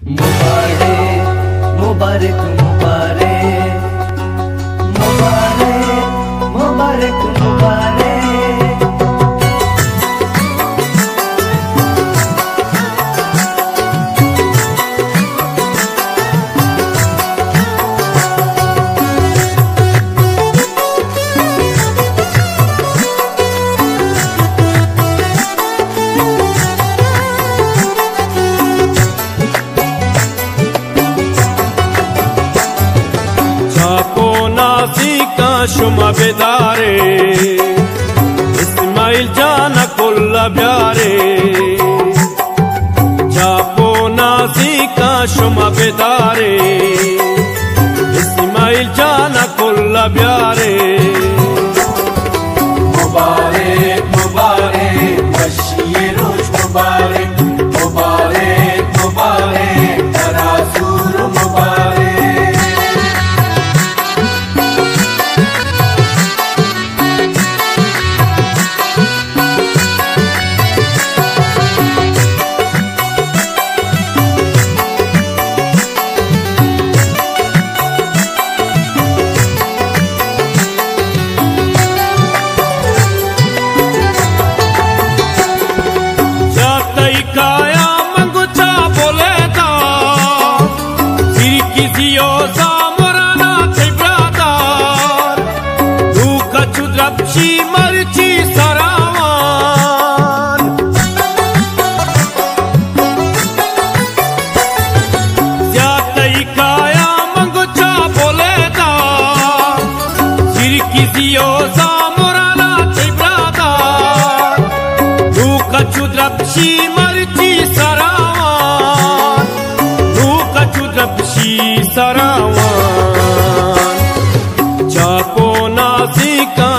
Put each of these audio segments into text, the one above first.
मुबारक मुबारक मुबारक मुबारक मुबारक मुबारक। शुमा बेदारे इस्माइल जाना कुल्ला प्यारे जापो नाजी का शुमा बेदारे इस्माइल जाना कुल्ला प्यारे। मुबारक मुबारक मशीए रोज मुबारक मुबारक मुबारक तरासूर मुबारक।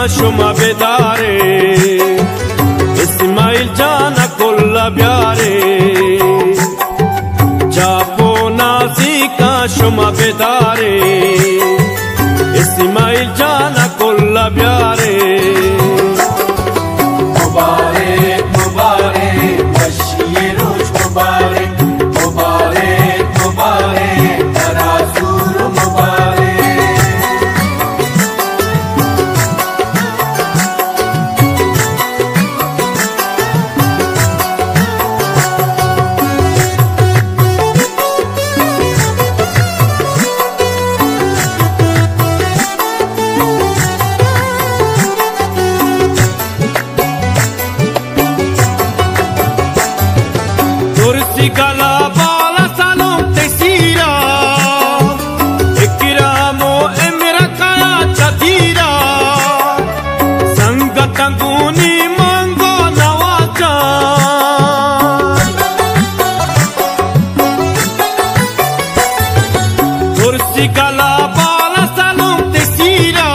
शुमा बेदारे इस्माइल जाना कुल्ला प्यारे जापो नाजी का शुमा बेदारे इस्माइल जाना कुल्ला प्यारे। मुबारक मुबारक मशीए रोज मुबारक मुबारक मुबारक तरासूर मुबारक। Gala bala salom tesira ikramo emra kaya chatira sangatanguni mango nawaja kursi gala bala salom tesira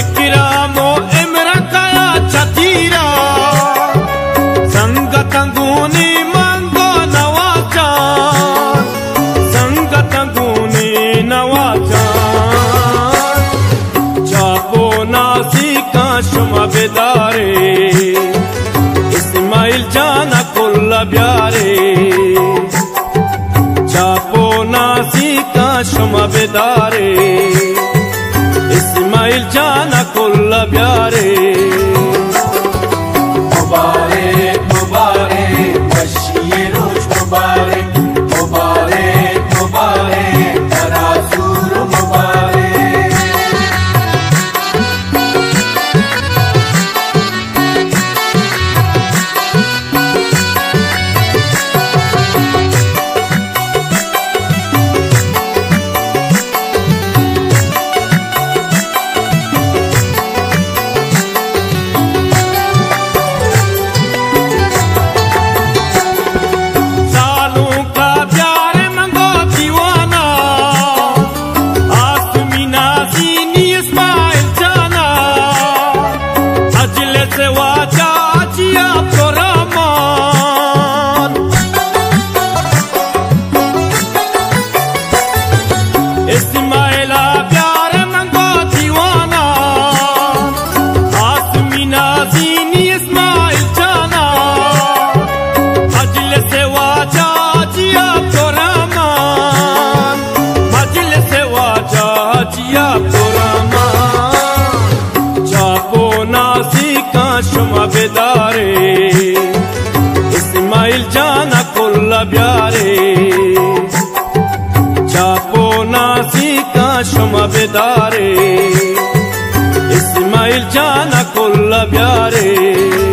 ikramo emra kaya chatira sangatanguni शुमा बेदारे Ismail जाना कुल्ला प्यारे जापो नाजी का शुमा बेदारे इस्माइल जाना कुल्ला प्यारे। मुबारक मुबारक मशीए रोज मुबारक मुबारक मुबारक तरासूर मुबारक। शुमा बेदारे इस्माइल जाना कुल्ला प्यारे चापो नासी का शुमा बेदारे इस्माइल जाना कुल्ला प्यारे।